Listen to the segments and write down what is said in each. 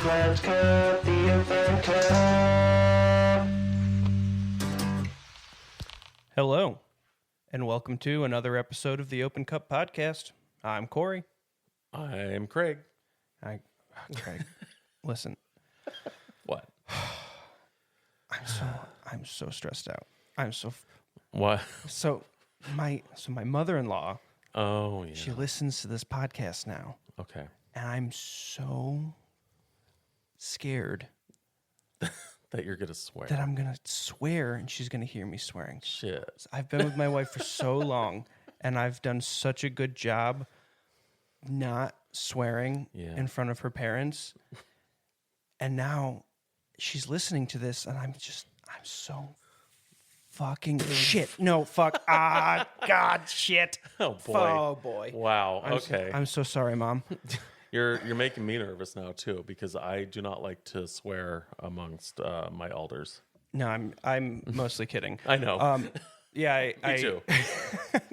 Let's cut the open cup. Hello, and welcome to another episode of the Open Cup Podcast. I'm Corey. I'm Craig. Craig, listen, What? I'm so stressed out. What? My mother-in-law, Oh, yeah. she listens to this podcast now, Okay. and I'm so scared That you're going to swear. that I'm gonna swear, and she's gonna hear me swearing. Shit. I've been with my wife for so long, and I've done such a good job not swearing Yeah. in front of her parents. And now she's listening to this, and I'm so fucking shit. No, fuck. God, shit. Oh, boy. Oh, boy. Wow. I'm Okay. I'm so sorry, Mom. You're making me nervous now, too, because I do not like to swear amongst my elders. No, I'm mostly kidding. I know. Yeah, me too.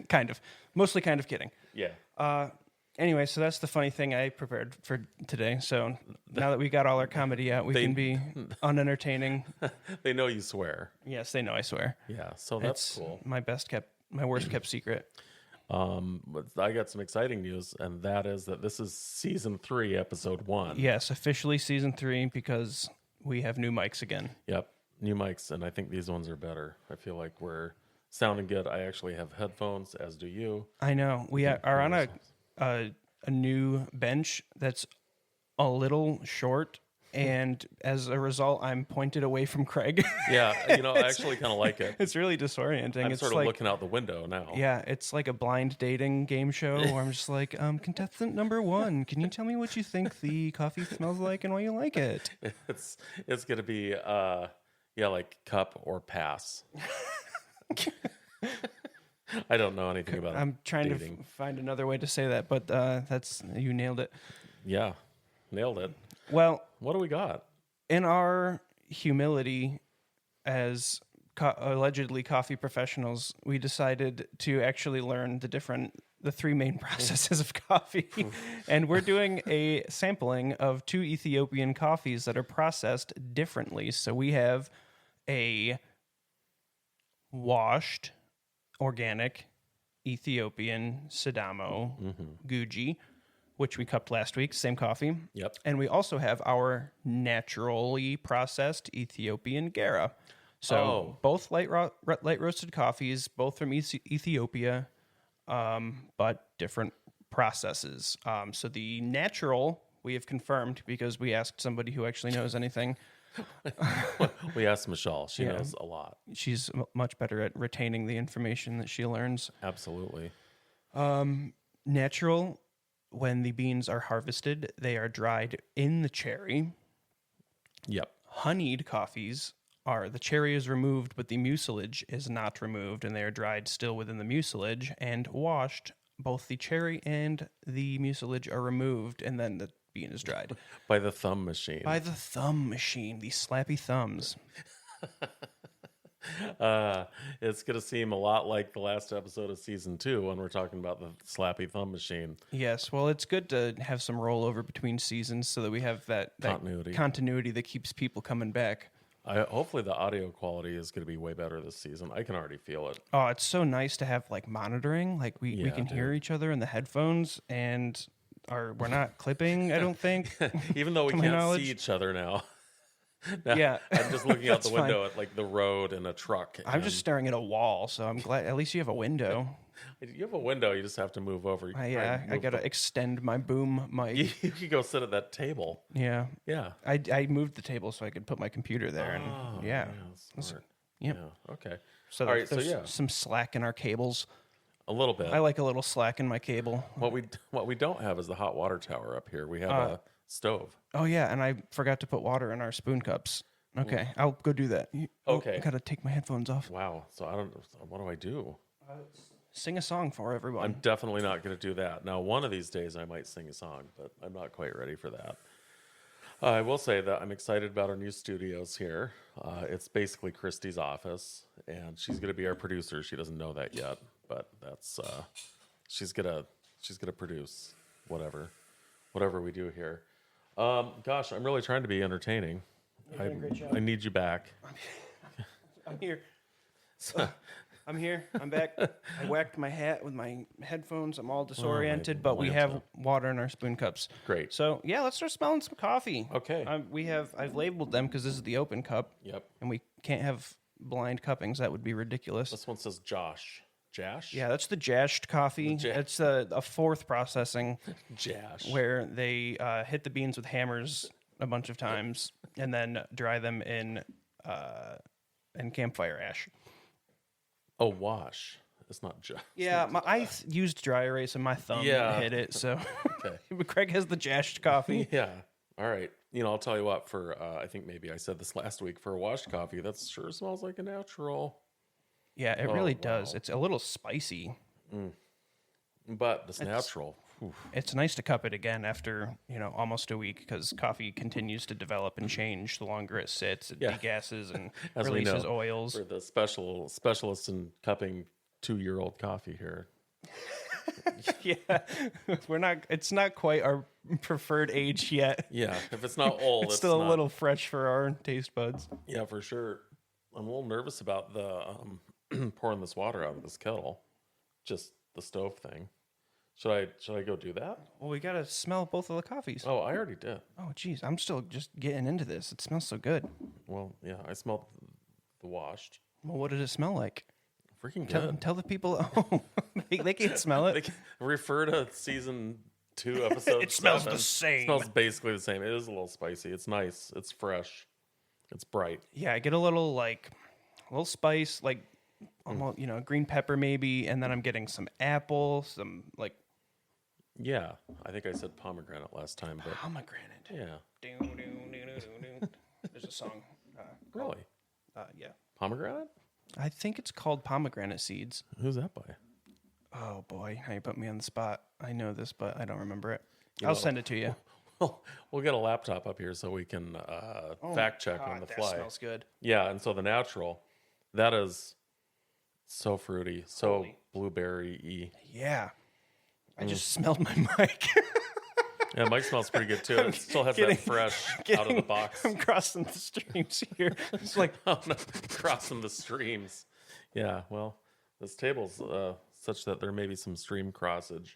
kind of. Mostly kind of kidding. Yeah. Anyway, so that's the funny thing I prepared for today. So now that we got all our comedy out, we can be unentertaining. They know you swear. Yes, they know I swear. Yeah. So that's It's cool. my worst kept secret. But I got some exciting news, and that is that this is season 3, episode 1. Yes, officially season 3 because we have new mics again. Yep. New mics, and I think these ones are better. I feel like we're sounding good. I actually have headphones, as do you. I know we are on a new bench that's a little short, and as a result, I'm pointed away from Craig. Yeah, I actually kind of like it. It's really disorienting. I'm It's sort of like, looking out the window now. yeah, it's like a blind dating game show where I'm just like, contestant number 1, can you tell me what you think the coffee smells like and why you like it? It's gonna be like cup or pass. I don't know anything about I'm trying dating. to find another way to say that, but you nailed it. Yeah, nailed it. Well, What do we got? in our humility as allegedly coffee professionals, we decided to actually learn the 3 main processes of coffee. And we're doing a sampling of 2 Ethiopian coffees that are processed differently. So we have a washed organic Ethiopian Sidamo Guji, which we cupped last week, same coffee. Yep. And we also have our naturally processed Ethiopian Gara. So both light roasted coffees, both from Ethiopia, but different processes. So the natural we have confirmed because we asked somebody who actually knows anything. We asked Michelle. She knows a lot. She's much better at retaining the information that she learns. Absolutely. Natural, when the beans are harvested, they are dried in the cherry. Yep. Honeyed coffees are the cherry is removed, but the mucilage is not removed, and they are dried still within the mucilage. And washed, both the cherry and the mucilage are removed, and then the bean is dried. By the thumb machine. By the thumb machine, the slappy thumbs. It's going to seem a lot like the last episode of season 2 when we're talking about the slappy thumb machine. Yes, well, it's good to have some rollover between seasons so that we have that continuity that keeps people coming back. Hopefully the audio quality is going to be way better this season. I can already feel it. Oh, it's so nice to have like monitoring. Like we can hear each other in the headphones, and we're not clipping, I don't think. Even though we my can't knowledge. see each other now. Yeah. I'm just looking out the That's window at like the road and a truck. I'm just staring at a wall, so I'm glad at least you have a window. You have a window, you just have to move over. I gotta extend my boom mic. You could go sit at that table. Yeah. Yeah. I moved the table so I could put my computer there, and yeah. Smart. Yep. Yeah. Okay. So All right. So there's yeah, some slack in our cables. a little bit. I like a little slack in my cable. What we don't have is the hot water tower up here. We have a stove. Oh yeah, and I forgot to put water in our spoon cups. Okay, I'll go do that. Okay. I gotta take my headphones off. Wow. So what do I do? Sing a song for everyone. I'm definitely not going to do that. Now, one of these days I might sing a song, but I'm not quite ready for that. I will say that I'm excited about our new studios here. It's basically Christy's office, and she's going to be our producer. She doesn't know that yet, but that's she's gonna produce whatever we do here. Gosh, I'm really trying to be entertaining. You're doing a great job. I need you back. I'm here. I'm here. I'm back. I whacked my hat with my headphones. I'm all disoriented, but we have water in our spoon cups. Great. So yeah, let's start smelling some coffee. Okay. I've labeled them because this is the open cup. Yep. And we can't have blind cuppings. That would be ridiculous. This one says Josh. Jash? Yeah, that's the jashed coffee. It's a fourth processing Jash. where they hit the beans with hammers a bunch of times and then dry them in campfire ash. Oh, wash. It's not Josh. Yeah, I used dry erase and my thumb hit it. So Okay. But Craig has the jashed coffee. Yeah. All right. I'll tell you what, for, I think maybe I said this last week, for a washed coffee, that sure smells like a natural. Yeah, it really wow. does. It's a little spicy. But this natural. Oof. It's nice to cup it again after, almost a week because coffee continues to develop and change the longer it sits. It Yeah. degasses and As we releases know, oils. We're the specialists in cupping 2-year-old coffee here. Yeah, it's not quite our preferred age yet. Yeah. If it's not old, It's still not, a little fresh for our taste buds. Yeah, for sure. I'm a little nervous about the pouring this water out of this kettle. Just the stove thing. Should I go do that? Well, we got to smell both of the coffees. Oh, I already did. Oh, geez. I'm still just getting into this. It smells so good. Well, yeah, I smelled the washed. Well, what did it smell like? Freaking good. Tell the people at home. they can't smell it. Refer to season 2, episode It smells 7. the same. It smells basically the same. It is a little spicy. It's nice. It's fresh. It's bright. Yeah, I get a little spice, almost, green pepper maybe, and then I'm getting some apple, some Yeah, I think I said pomegranate last time, but pomegranate. yeah, There's a song. really, Yeah. pomegranate. I think it's called Pomegranate Seeds. Who's that by? Oh boy, now you put me on the spot. I know this, but I don't remember it. I'll send it to you. Well, we'll get a laptop up here so we can fact check on the that fly. smells good. Yeah, and so the natural, that is so fruity, so Holy. blueberry-y. Yeah. I just smelled my mic. Yeah, Mike smells pretty good too. It still has that fresh out of the box. I'm crossing the streams here. It's like, Oh, no, crossing the streams. Yeah, well, this table's such that there may be some stream crossage.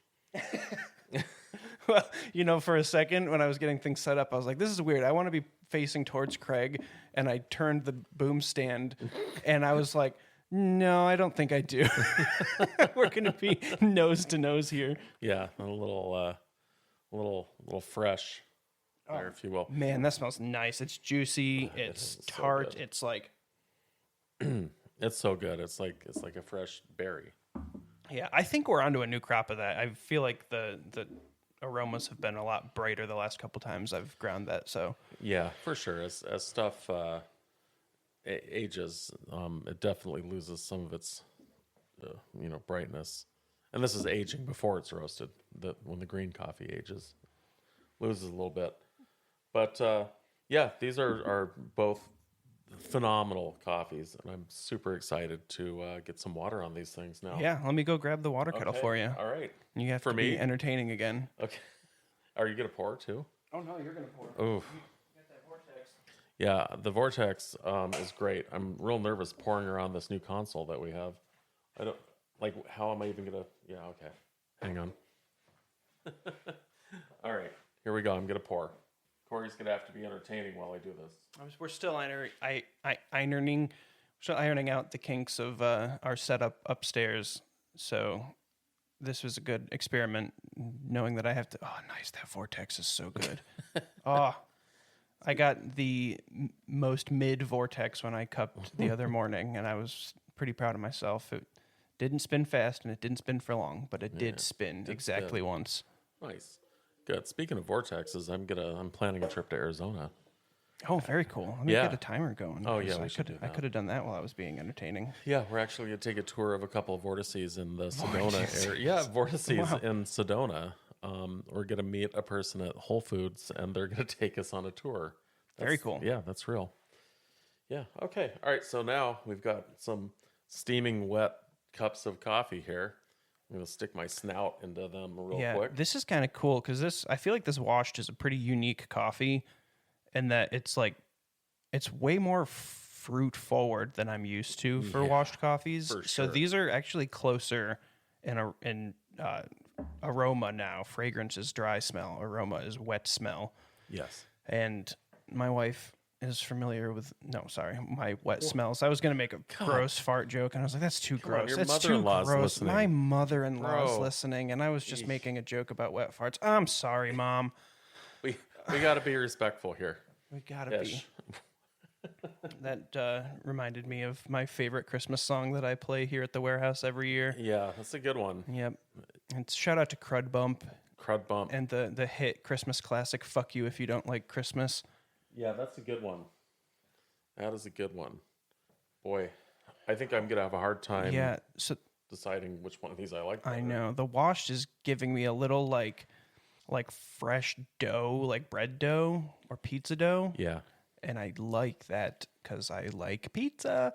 well, for a second when I was getting things set up, I was like, this is weird. I want to be facing towards Craig. And I turned the boom stand and I was like, no, I don't think I do. We're going to be nose to nose here. Yeah, a little fresh, there, if you will. Man, that smells nice. It's juicy. It's is so tart. good. It's like, It's so good. It's like a fresh berry. yeah, I think we're onto a new crop of that. I feel like the aromas have been a lot brighter the last couple times I've ground that. So Yeah, for sure. As stuff ages, it definitely loses some of its brightness. And this is aging before it's roasted. When the green coffee ages, loses a little bit. But yeah, these are both phenomenal coffees, and I'm super excited to get some water on these things now. yeah, let me go grab the water kettle Okay, for you. All right. You have For to me? be entertaining again. Okay. Are you gonna pour too? Oh no, you're gonna pour. Ooh. Yeah, the Vortex is great. I'm real nervous pouring around this new console that we have. I don't how am I even gonna? Yeah, okay. Hang on. All right, here we go. I'm gonna pour. Corey's gonna have to be entertaining while I do this. We're still ironing out the kinks of our setup upstairs. So this was a good experiment, knowing that I have to. Oh, nice! That Vortex is so good. Oh, I got the most mid Vortex when I cupped the other morning, and I was pretty proud of myself. It didn't spin fast, and it didn't spin for long, but it did spin exactly once. Nice, good. Speaking of vortexes, I'm planning a trip to Arizona. Oh, very cool. Let me Yeah. get a timer going. Oh, yeah, 'cause we should do I that. could have done that while I was being entertaining. Yeah, we're actually going to take a tour of a couple of vortices in the Sedona area. Yeah, vortices in Sedona. We're going to meet a person at Whole Foods, and they're going to take us on a tour. Very cool. Yeah, that's real. Yeah, okay. All right, so now we've got some steaming wet cups of coffee here. I'm gonna stick my snout into them real Yeah, quick. this is kind of cool because I feel like this washed is a pretty unique coffee, and that it's like it's way more fruit forward than I'm used to for washed coffees. for So sure. these are actually closer in aroma now. Fragrance is dry smell. Aroma is wet smell. Yes. And my wife is familiar with my wet smells. I was gonna make a gross fart joke, and I was like, "That's too on, gross. your That's too mother-in-law's gross." listening. My mother-in-law's Bro. listening, and I was just making a joke about wet farts. I'm sorry, Mom. We got to be respectful here. We gotta Ish. be. That reminded me of my favorite Christmas song that I play here at the warehouse every year. Yeah, that's a good one. Yep. And shout out to Crud Bump Crud bump. and the hit Christmas classic "Fuck You If You Don't Like Christmas." Yeah, that's a good one. That is a good one. Boy, I think I'm gonna have a hard time Yeah. So deciding which one of these I like. I better. know the washed is giving me a little like fresh dough, like bread dough or pizza dough, Yeah, and I like that because I like pizza.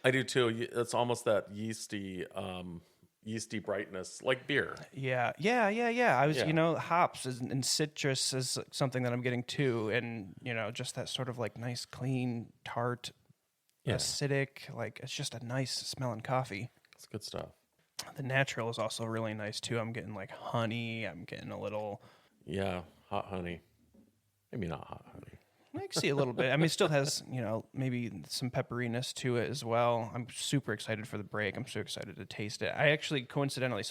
I do too. It's almost that yeasty brightness, like beer. Yeah. I was, Yeah. hops and citrus is something that I'm getting too, and just that sort of like nice, clean, tart, Yeah. acidic. Like it's just a nice smelling coffee. It's good stuff. The natural is also really nice too. I'm getting like honey. I'm getting a little. Yeah, hot honey. Maybe not hot honey. I can see a little bit. I mean, it still has, maybe some pepperiness to it as well. I'm super excited for the break. I'm so excited to taste it. I actually, coincidentally,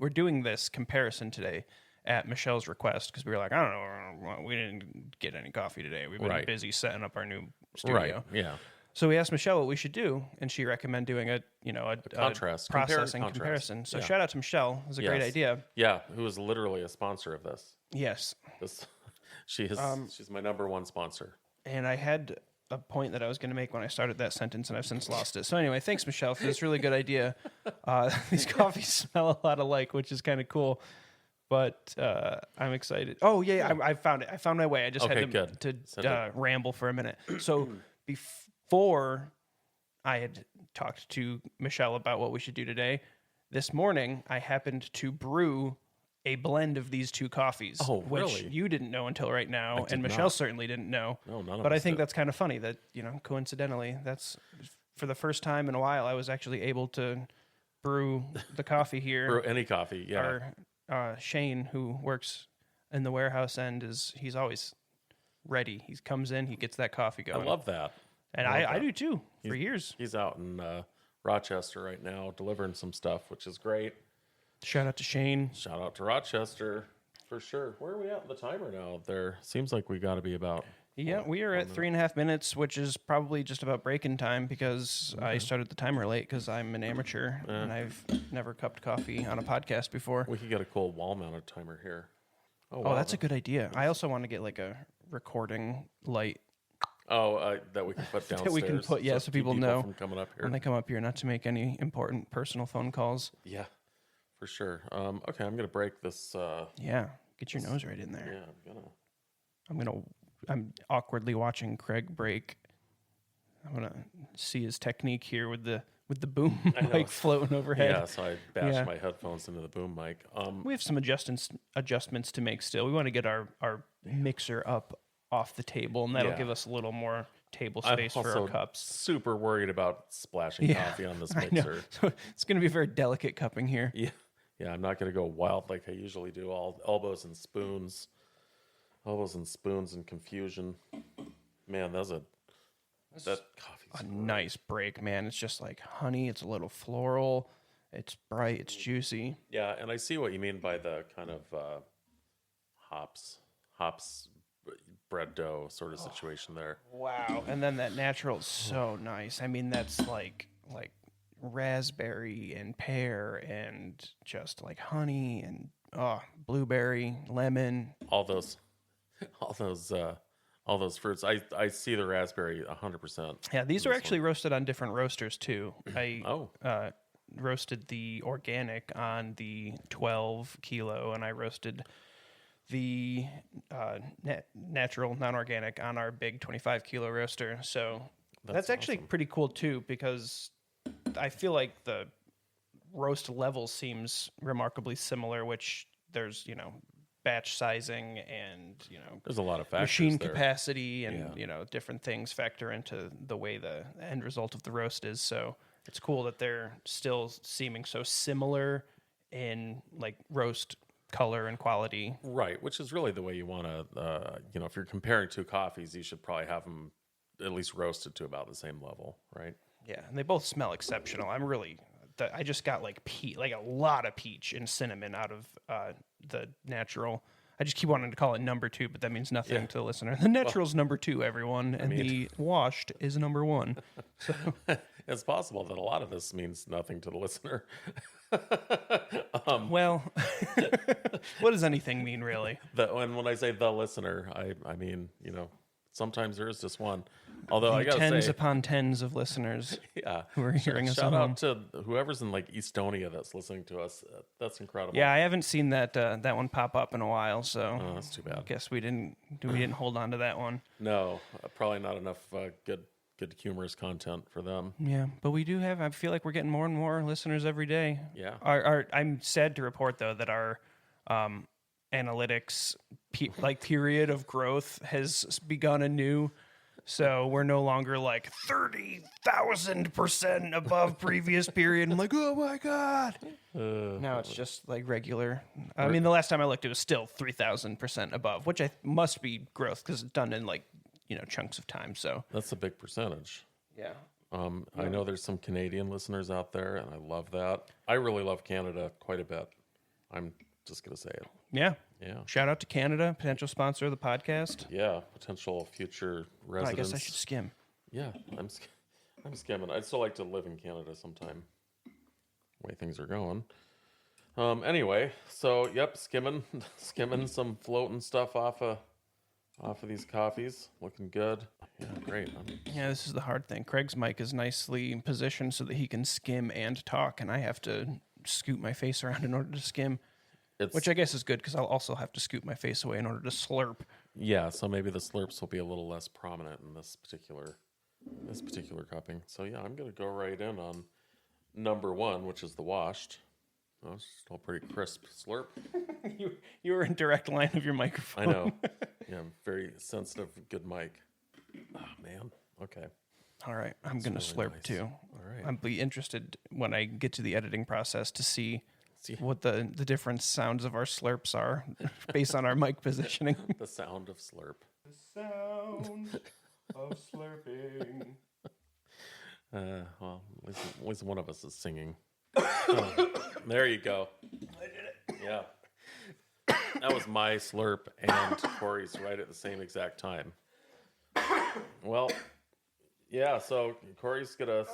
we're doing this comparison today at Michelle's request because we were like, I don't know, we didn't get any coffee today. We've been Right. busy setting up our new studio. Right. Yeah. So we asked Michelle what we should do, and she recommended doing a contrast. processing Contrast. comparison. So Yeah. shout out to Michelle. It was a great Yes. idea. Yeah, who is literally a sponsor of this. Yes. This she is she's my number one sponsor. And I had a point that I was going to make when I started that sentence, and I've since lost it. So anyway, thanks, Michelle, for this really good idea. These coffees smell a lot alike, which is kind of cool. But I'm excited. Oh, yeah, I found it. I found my way. I just Okay, had good. to Send it. ramble for a minute. So before I had talked to Michelle about what we should do today, this morning I happened to brew a blend of these two coffees, Oh, which really? you didn't know until right now, did and Michelle not. certainly didn't know. No, none of But I us think did. that's kind of funny that, coincidentally, that's for the first time in a while I was actually able to brew the coffee here. Or any coffee. Yeah. Our Shane, who works in the warehouse end, he's always ready. He comes in, he gets that coffee I going. love that. and love I that. do too, for years. He's out in Rochester right now delivering some stuff, which is great. Shout out to Shane. Shout out to Rochester for sure. Where are we at in the timer now? There seems like we got to be about. Yeah, we are at 3.5 minutes, which is probably just about breaking time because I started the timer late because I'm an amateur and I've never cupped coffee on a podcast before. We could get a cool wall-mounted timer here. Oh, that's a good idea. I also want to get like a recording light that we can put downstairs. that we can put, to so keep people know from coming up here. when they come up here, not to make any important personal phone calls. Yeah, for sure. Okay, I'm gonna break this. Yeah, get your nose right in there. Yeah, I'm gonna. I'm awkwardly watching Craig break. I'm gonna see his technique here with the boom know. mic floating overhead. Yeah, so I bashed Yeah. my headphones into the boom mic. We have some adjustments to make still. We want to get our mixer up off the table, and that'll Yeah. give us a little more table I'm space for also our cups. super worried about splashing Yeah, coffee on this I know. mixer. So it's going to be very delicate cupping here. Yeah, yeah, I'm not gonna go wild like I usually do. All elbows and spoons and confusion. Man, that coffee's A nice break, man. It's just like honey. It's a little floral. It's bright. It's juicy. yeah, and I see what you mean by the kind of hops bread dough sort of situation there. Wow. And then that natural is so nice. I mean, that's like raspberry and pear and just like honey and blueberry, lemon. All those fruits. I see the raspberry 100%. Yeah, these are actually roasted on different roasters too. I Oh. roasted the organic on the 12 kilo, and I roasted the natural, non-organic on our big 25 kilo roaster. So that's actually awesome. pretty cool too, because I feel like the roast level seems remarkably similar, which there's, batch sizing and, There's a lot of factors machine there. capacity and, Yeah. different things factor into the way the end result of the roast is. So it's cool that they're still seeming so similar in like roast color and quality. Right, which is really the way you want to, if you're comparing two coffees, you should probably have them at least roasted to about the same level, right? Yeah, and they both smell exceptional. I just got like a lot of peach and cinnamon out of the natural. I just keep wanting to call it number 2, but that means nothing to the listener. The natural's number 2, everyone, and the washed is number 1. It's possible that a lot of this means nothing to the listener. Well, what does anything mean, really? When I say the listener, I mean, sometimes there is just one. Although I gotta Tens say, upon tens of listeners yeah, who are hearing us shout at home. out to whoever's in like Estonia that's listening to us. That's incredible. Yeah, I haven't seen that one pop up in a while, so Oh, that's too bad. I guess we didn't hold on to that one. No, probably not enough good humorous content for them. Yeah, but we do have. I feel like we're getting more and more listeners every day. Yeah. I'm sad to report though that our analytics period of growth has begun anew. So we're no longer like 30,000% above previous period. I'm like, oh my god! Now it's just like regular. I mean, the last time I looked, it was still 3,000% above, which must be growth because it's done in like chunks of time. So That's a big percentage. yeah. I know there's some Canadian listeners out there, and I love that. I really love Canada quite a bit. I'm just gonna say it. Yeah. Yeah. Shout out to Canada, potential sponsor of the podcast. Yeah, potential future Oh, I residents. guess I should skim. Yeah, I'm skimming. I'd still like to live in Canada sometime. The way things are going. Anyway, so yep, skimming some floating stuff off of these coffees. Looking good. Yeah, great. Yeah, this is the hard thing. Craig's mic is nicely positioned so that he can skim and talk, and I have to scoot my face around in order to skim, which I guess is good because I'll also have to scoot my face away in order to slurp. Yeah, so maybe the slurps will be a little less prominent in this particular cupping. So yeah, I'm gonna go right in on number 1, which is the washed. Oh, it's still pretty crisp slurp. You were in direct line of your I microphone. know. Yeah, I'm very sensitive, good mic. Oh man. Okay. All right, I'm going to really slurp nice. too. All right. I'd be interested when I get to the editing process to see See. what the different sounds of our slurps are based on our mic positioning. The sound of slurp. The sound of slurping. Well, at least one of us is singing. Oh, there you go. I did it. Yeah. That was my slurp and Corey's right at the same exact time. Well, yeah, so Corey's gonna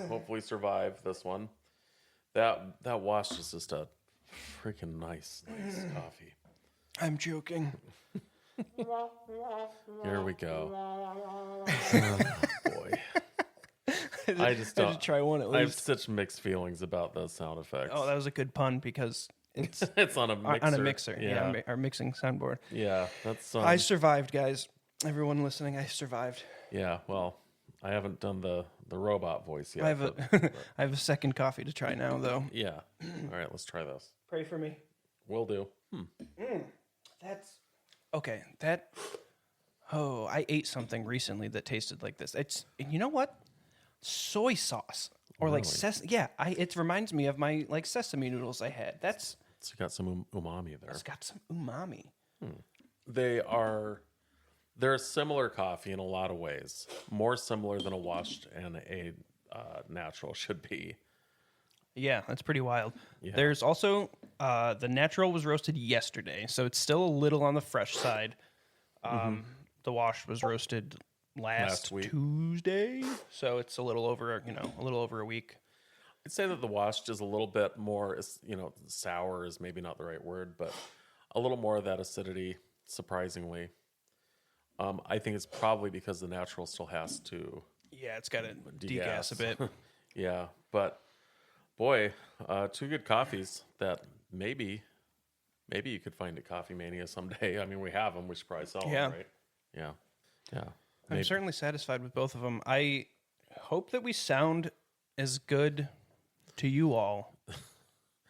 hopefully survive this one. That wash is just a freaking nice coffee. I'm joking. Here we go. Oh, boy. I just I don't. had to try one at I have least. such mixed feelings about those sound effects. Oh, that was a good pun because it's It's on a mixer. on a mixer. Yeah. Yeah, our mixing soundboard. Yeah, that's. I survived, guys. Everyone listening, I survived. Yeah, well, I haven't done the robot voice yet. I have but I have a second coffee to try now, though. yeah. All right, let's try this. Pray for me. Will do. That's okay. I ate something recently that tasted like this. And you know what? Soy sauce or like it reminds me of my like sesame noodles I had. So you got some umami there. It's got some umami. They're a similar coffee in a lot of ways. More similar than a washed and a natural should be. Yeah, that's pretty wild. Yeah. There's also the natural was roasted yesterday, so it's still a little on the fresh side. The wash was roasted last week. Tuesday, so it's a little over a week. I'd say that the washed is a little bit more, sour is maybe not the right word, but a little more of that acidity, surprisingly. I think it's probably because the natural still has to Yeah, it's got to degas a bit. Yeah, but boy, 2 good coffees that maybe you could find at Coffee Mania someday. I mean, we have them. We should probably sell Yeah. them, right? Yeah. Yeah. I'm Maybe. certainly satisfied with both of them. I hope that we sound as good to you all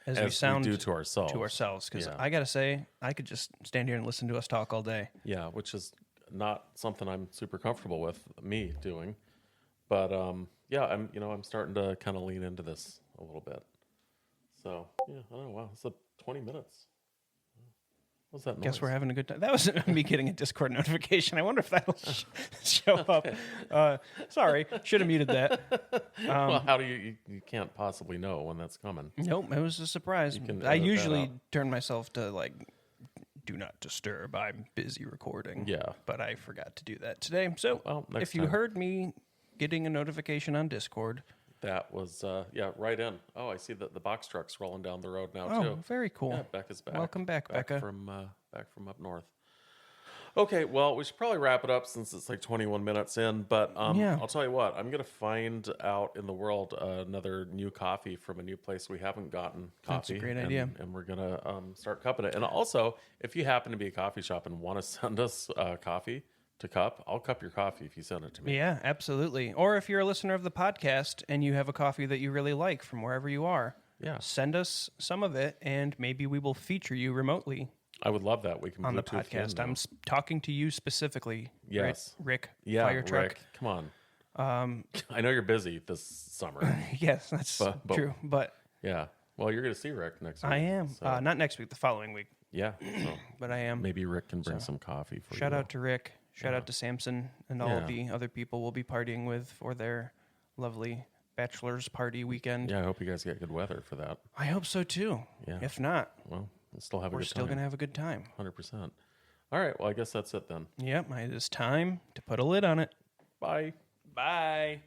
as we As sound we do to ourselves. Because Yeah. I gotta say, I could just stand here and listen to us talk all day. Yeah, which is not something I'm super comfortable with me doing. But yeah, I'm starting to kind of lean into this a little bit. So yeah, I don't know. Wow, it's 20 minutes. What's that noise? Guess we're having a good time. That was me getting a Discord notification. I wonder if that'll show up. Sorry, should have muted that. Well, how do you can't possibly know when that's coming? Nope, it was a surprise. can I edit that usually out. turn myself to like do not disturb. I'm busy recording. Yeah. But I forgot to do that today. So Well, next if you time. heard me getting a notification on Discord, That was right in. Oh, I see the box truck's rolling down the road now oh, too. very cool. Yeah, Becca's back. Welcome back, Becca. Back from up north. Okay, well, we should probably wrap it up since it's like 21 minutes in. But Yeah. I'll tell you what, I'm gonna find out in the world another new coffee from a new place we haven't gotten coffee. That's a great and- idea. and we're gonna start cupping it. And also, if you happen to be a coffee shop and want to send us coffee to cup, I'll cup your coffee if you send it to me. Yeah, absolutely. Or if you're a listener of the podcast and you have a coffee that you really like from wherever you are, Yeah. send us some of it and maybe we will feature you remotely I would love that. We can on the Bluetooth you in podcast. now. I'm talking to you specifically. right? Yes. Rick, Yeah, fire truck. Rick, come on. I know you're busy this summer. Yes, that's But- true. But Yeah. Well, you're going to see Rick next week. I am. so- Not next week, the following week. yeah. So But I am. maybe Rick can bring some coffee for you. Shout out to Rick. Shout out to Samson and all Yeah. the other people we'll be partying with for their lovely bachelor's party weekend. Yeah, I hope you guys get good weather for that. I hope so too. Yeah. If not, Well, we'll still have a we're good still time. going to have a good time. 100%. All right. Well, I guess that's it then. Yep, it is time to put a lid on it. Bye. Bye.